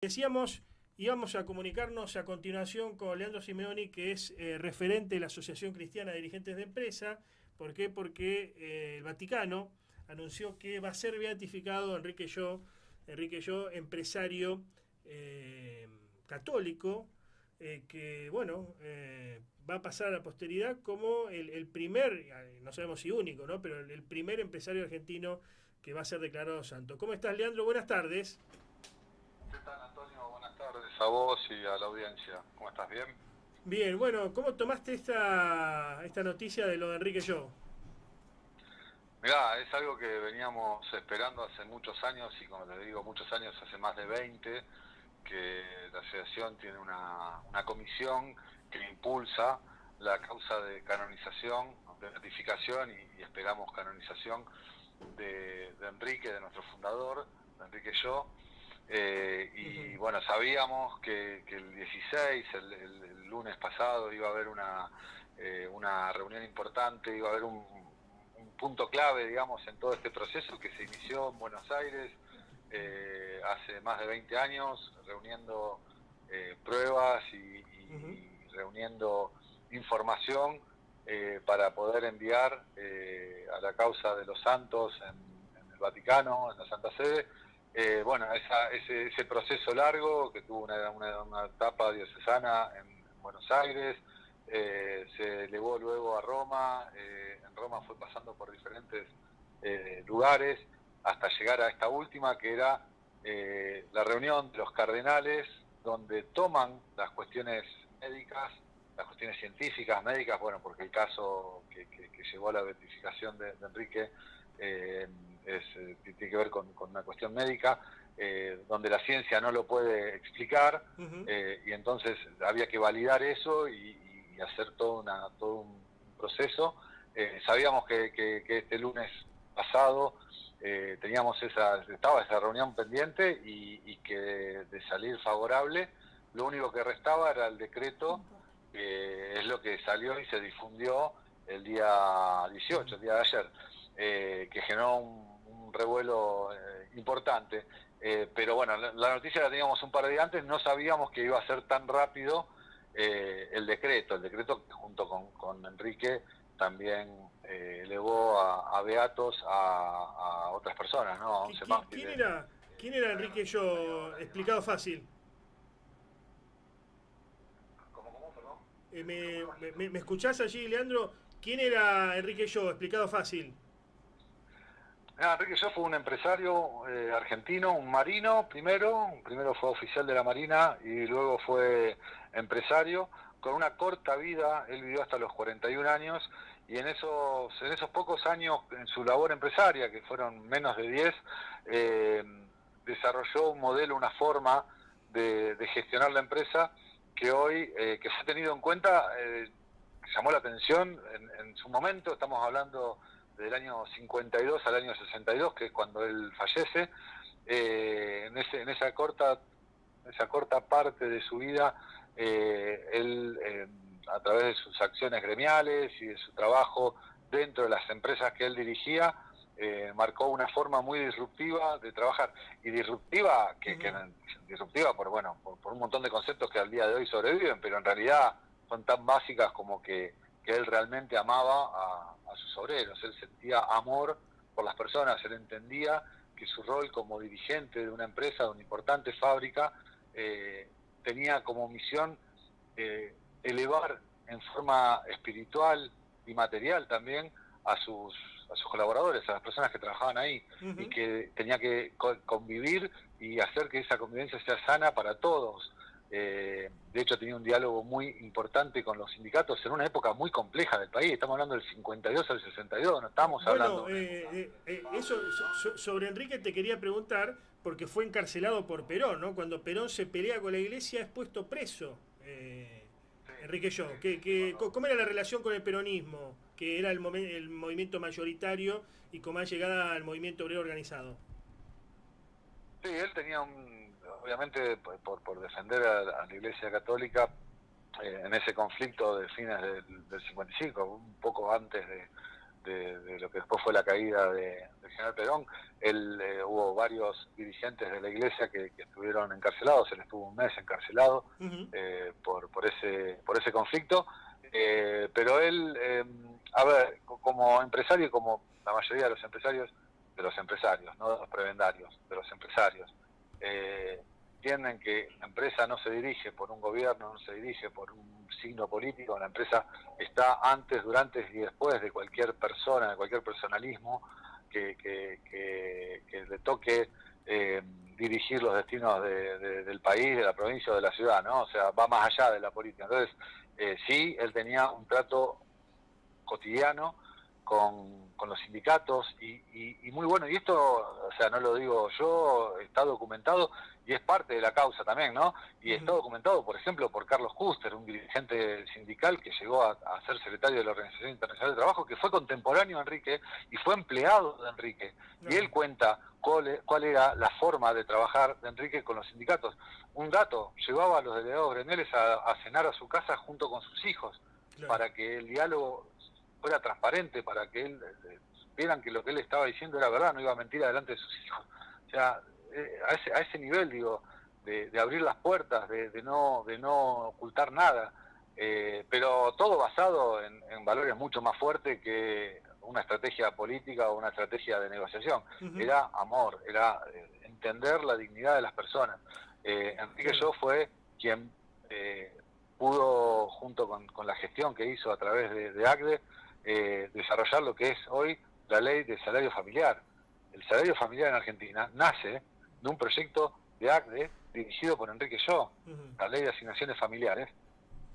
Decíamos, íbamos a comunicarnos a continuación con Leandro Simeoni, que es referente de la Asociación Cristiana de Dirigentes de Empresa. ¿Por qué? Porque el Vaticano anunció que va a ser beatificado Enrique Yo, empresario católico, que bueno, va a pasar a la posteridad como el primer, no sabemos si único, ¿no? Pero el primer empresario argentino que va a ser declarado santo. ¿Cómo estás, Leandro? Buenas tardes. ¿Qué tal, Antonio? Buenas tardes a vos y a la audiencia. ¿Cómo estás? ¿Bien? Bien, bueno, ¿cómo tomaste esta noticia de lo de Enrique Yo? Mirá, es algo que veníamos esperando hace muchos años y como te digo, muchos años, hace más de 20, que la asociación tiene una comisión que impulsa la causa de canonización, de beatificación y esperamos canonización de Enrique, de nuestro fundador, de Enrique Yo. Y bueno, sabíamos que el 16, el lunes pasado, iba a haber una reunión importante, iba a haber un punto clave, digamos, en todo este proceso que se inició en Buenos Aires hace más de 20 años, reuniendo pruebas y reuniendo información para poder enviar a la causa de los santos en el Vaticano, en la Santa Sede. Bueno, ese proceso largo que tuvo una etapa diocesana en Buenos Aires, se elevó luego a Roma, en Roma fue pasando por diferentes lugares hasta llegar a esta última, que era la reunión de los cardenales, donde toman las cuestiones médicas, las cuestiones científicas, médicas, bueno, porque el caso que llevó a la beatificación de Enrique tiene que ver con una cuestión médica, donde la ciencia no lo puede explicar, y entonces había que validar eso y hacer todo un proceso. Sabíamos que este lunes pasado estaba esa reunión pendiente y que de salir favorable, lo único que restaba era el decreto, que es lo que salió y se difundió el día 18, el día de ayer, que generó un revuelo importante. Pero bueno, la noticia la teníamos un par de días antes, no sabíamos que iba a ser tan rápido el decreto que junto con Enrique también elevó a beatos a otras personas, ¿no? A 11 ¿Quién mártires. era, quién era Enrique Yo? Explicado fácil. ¿Cómo, perdón? ¿Me escuchás allí, Leandro? ¿Quién era Enrique Yo? Explicado fácil. Enrique Yo fue un empresario argentino, un marino primero fue oficial de la Marina y luego fue empresario, con una corta vida. Él vivió hasta los 41 años y en esos pocos años en su labor empresaria, que fueron menos de 10, eh, desarrolló un modelo, una forma de gestionar la empresa que hoy, que se ha tenido en cuenta, llamó la atención en su momento. Estamos hablando del año 52 al año 62, que es cuando él fallece. En esa corta parte de su vida, él, a través de sus acciones gremiales y de su trabajo dentro de las empresas que él dirigía, marcó una forma muy disruptiva de trabajar, y disruptiva disruptiva por un montón de conceptos que al día de hoy sobreviven, pero en realidad son tan básicas como que él realmente amaba a sus obreros. Él sentía amor por las personas, él entendía que su rol como dirigente de una empresa, de una importante fábrica, tenía como misión elevar en forma espiritual y material también a sus colaboradores, a las personas que trabajaban ahí, y que tenía que convivir y hacer que esa convivencia sea sana para todos. De hecho, tenía un diálogo muy importante con los sindicatos en una época muy compleja del país. Estamos hablando del 52 al 62, no estamos hablando Bueno, de una época. sobre Enrique te quería preguntar, porque fue encarcelado por Perón, ¿no? Cuando Perón se pelea con la iglesia es puesto preso. Sí, Enrique Yo, sí, ¿cómo era la relación con el peronismo? Que era el movimiento mayoritario y con más llegada al movimiento obrero organizado. sí, él tenía obviamente, por defender a la Iglesia Católica, en ese conflicto de fines del 55, un poco antes de lo que después fue la caída del general Perón, hubo varios dirigentes de la iglesia que estuvieron encarcelados. Él estuvo un mes encarcelado por ese conflicto, pero él, a ver, como empresario, como la mayoría de los empresarios, no de los prebendarios, de los empresarios, entienden que la empresa no se dirige por un gobierno, no se dirige por un signo político. La empresa está antes, durante y después de cualquier persona, de cualquier personalismo que le toque dirigir los destinos del país, de la provincia o de la ciudad, ¿no? O sea, va más allá de la política. Entonces, sí, él tenía un trato cotidiano con los sindicatos y muy bueno, y esto, o sea, no lo digo yo, está documentado y es parte de la causa también, ¿no? Y está documentado, por ejemplo, por Carlos Custer, un dirigente sindical que llegó a ser secretario de la Organización Internacional de Trabajo, que fue contemporáneo de Enrique y fue empleado de Enrique. Y él cuenta cuál era la forma de trabajar de Enrique con los sindicatos. Un dato, llevaba a los delegados greneles a cenar a su casa junto con sus hijos, para que el diálogo fuera transparente, para que él vieran que lo que él estaba diciendo era verdad, no iba a mentir delante de sus hijos. O sea, a ese nivel, digo, de abrir las puertas, de no ocultar nada, pero todo basado en valores mucho más fuertes que una estrategia política o una estrategia de negociación. Era amor, era entender la dignidad de las personas. Enrique Yo fue quien pudo, junto con la gestión que hizo a través de ACDE, desarrollar lo que es hoy la ley de salario familiar. El salario familiar en Argentina nace de un proyecto de ACDE dirigido por Enrique Yo. La ley de asignaciones familiares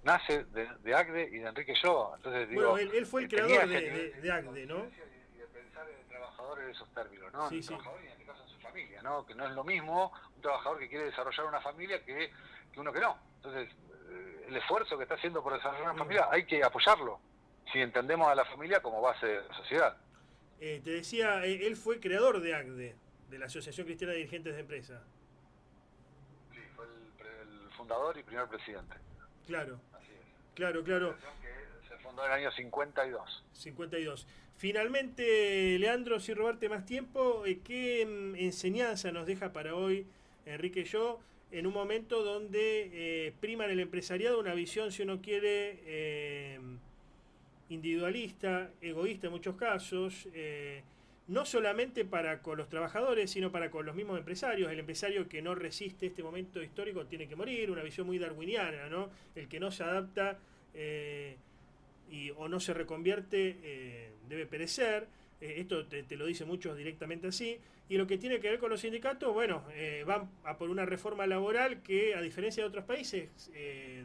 nace de ACDE y de Enrique Yo. Entonces, digo, bueno, él fue el creador de ACDE, ¿no? Y de pensar en el trabajador en esos términos, ¿no? Sí, el trabajador y en este caso en su familia, ¿no? Que no es lo mismo un trabajador que quiere desarrollar una familia que uno que no. Entonces, el esfuerzo que está haciendo por desarrollar una familia hay que apoyarlo, si entendemos a la familia como base de la sociedad. Te decía, él fue creador de ACDE, de la Asociación Cristiana de Dirigentes de Empresa. Sí, fue el fundador y primer presidente. Claro. Así es. Claro. Que se fundó en el año 52. 52. Finalmente, Leandro, sin robarte más tiempo, ¿qué enseñanza nos deja para hoy Enrique Yo en un momento donde prima en el empresariado una visión, si uno quiere, individualista, egoísta en muchos casos, no solamente para con los trabajadores, sino para con los mismos empresarios? El empresario que no resiste este momento histórico tiene que morir, una visión muy darwiniana, ¿no? El que no se adapta o no se reconvierte debe perecer. Esto te lo dicen muchos directamente así. Y lo que tiene que ver con los sindicatos, bueno, van a por una reforma laboral que, a diferencia de otros países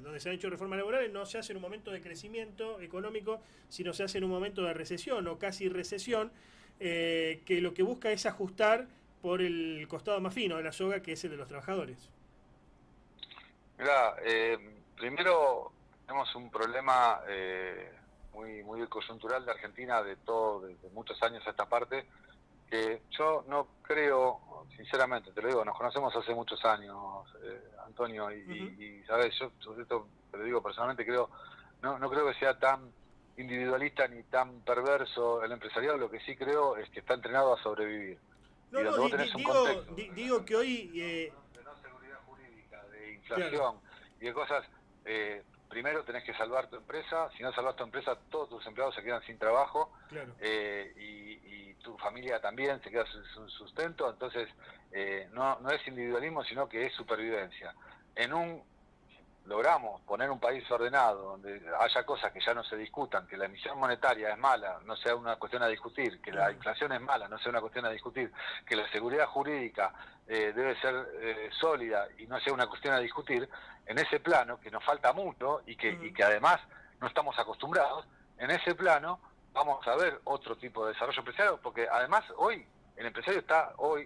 donde se han hecho reformas laborales, no se hace en un momento de crecimiento económico, sino se hace en un momento de recesión o casi recesión, que lo que busca es ajustar por el costado más fino de la soga, que es el de los trabajadores. Mirá, primero tenemos un problema muy coyuntural de Argentina desde muchos años a esta parte, que yo no creo, sinceramente, te lo digo, nos conocemos hace muchos años, Antonio, y sabes, yo sobre esto te lo digo personalmente, no creo que sea tan individualista ni tan perverso el empresariado. Lo que sí creo es que está entrenado a sobrevivir. Digo que hoy... de no seguridad jurídica, de inflación y de cosas... primero tenés que salvar tu empresa. Si no salvas tu empresa, todos tus empleados se quedan sin trabajo, y tu familia también se queda sin sustento. Entonces no es individualismo, sino que es supervivencia. Logramos poner un país ordenado, donde haya cosas que ya no se discutan, que la emisión monetaria es mala, no sea una cuestión a discutir, que la inflación es mala, no sea una cuestión a discutir, que la seguridad jurídica debe ser sólida y no sea una cuestión a discutir. En ese plano, que nos falta mucho y que además no estamos acostumbrados, en ese plano vamos a ver otro tipo de desarrollo empresarial, porque además hoy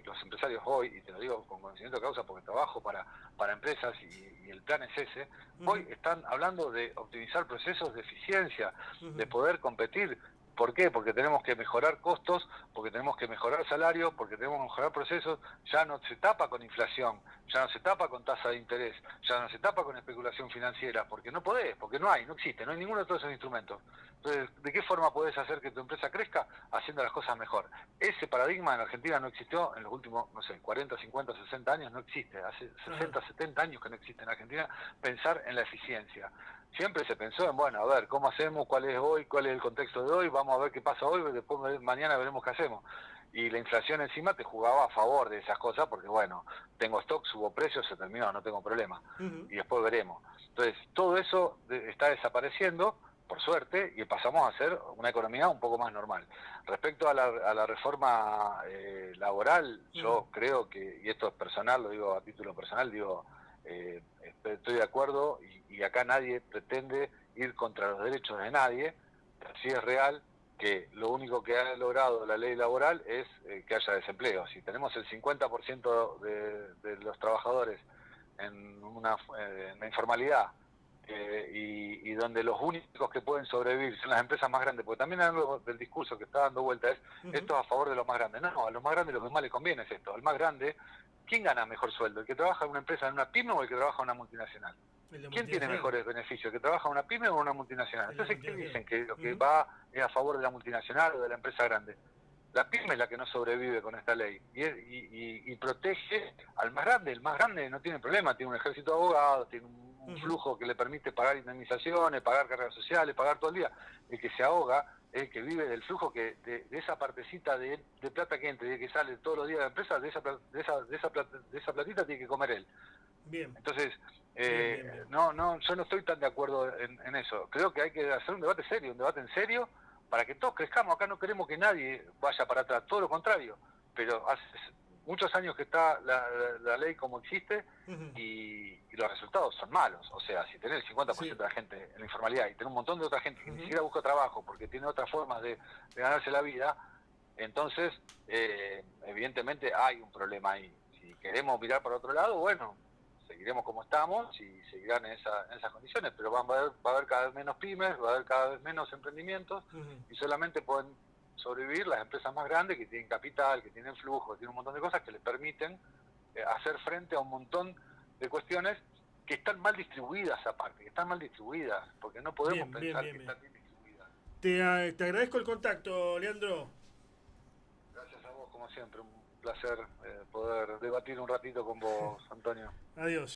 los empresarios hoy, y te lo digo con conocimiento de causa porque trabajo para empresas y el plan es ese, hoy están hablando de optimizar procesos de eficiencia, de poder competir ¿Por qué? Porque tenemos que mejorar costos, porque tenemos que mejorar salarios, porque tenemos que mejorar procesos. Ya no se tapa con inflación, ya no se tapa con tasa de interés, ya no se tapa con especulación financiera, porque no podés, porque no existe, no hay ninguno de todos esos instrumentos. Entonces, ¿de qué forma podés hacer que tu empresa crezca? Haciendo las cosas mejor. Ese paradigma en Argentina no existió en los últimos, no sé, 40, 50, 60 años, no existe. Hace 60, 70 años que no existe en Argentina pensar en la eficiencia. Siempre se pensó en, bueno, a ver, ¿cómo hacemos? ¿Cuál es hoy? ¿Cuál es el contexto de hoy? Vamos a ver qué pasa hoy, después mañana veremos qué hacemos. Y la inflación encima te jugaba a favor de esas cosas, porque bueno, tengo stock, subo precios, se terminó, no tengo problema. Y después veremos. Entonces, todo eso está desapareciendo, por suerte, y pasamos a ser una economía un poco más normal. Respecto a la reforma laboral, yo creo que, y esto es personal, lo digo a título personal, digo... estoy de acuerdo y acá nadie pretende ir contra los derechos de nadie. Sí es real que lo único que ha logrado la ley laboral es que haya desempleo. Si tenemos el 50% de los trabajadores en la informalidad y donde los únicos que pueden sobrevivir son las empresas más grandes, porque también algo del discurso que está dando vuelta es esto es a favor de los más grandes. No, a los más grandes lo que más les conviene es esto. Al más grande, ¿quién gana mejor sueldo? ¿El que trabaja en una empresa, en una pyme, o el que trabaja en una multinacional? ¿Quién tiene mejores beneficios? ¿El que trabaja en una pyme o en una multinacional? Entonces, ¿qué dicen? ¿Que lo que va es a favor de la multinacional o de la empresa grande? La pyme es la que no sobrevive con esta ley y protege al más grande. El más grande no tiene problema, tiene un ejército de abogados, tiene un flujo que le permite pagar indemnizaciones, pagar cargas sociales, pagar todo el día. El que se ahoga es el que vive del flujo que de esa partecita de plata que entra y que sale todos los días de la empresa, de esa platita tiene que comer él. Bien. Entonces, yo no estoy tan de acuerdo en eso. Creo que hay que hacer un debate serio, un debate en serio, para que todos crezcamos. Acá no queremos que nadie vaya para atrás, todo lo contrario. Pero hace muchos años que está la ley como existe y los resultados son malos. O sea, si tenés el 50% de la gente en la informalidad y tenés un montón de otra gente que ni siquiera busca trabajo porque tiene otras formas de ganarse la vida, entonces, evidentemente hay un problema ahí. Si queremos mirar para otro lado, bueno, seguiremos como estamos y seguirán en esas condiciones, pero va a haber cada vez menos pymes, va a haber cada vez menos emprendimientos y solamente pueden sobrevivir las empresas más grandes que tienen capital, que tienen flujo, que tienen un montón de cosas que les permiten hacer frente a un montón de cuestiones que están mal distribuidas aparte, que están mal distribuidas, porque no podemos pensar que están bien distribuidas. Te agradezco el contacto, Leandro. Gracias a vos, como siempre, un placer poder debatir un ratito con vos, Antonio. Adiós.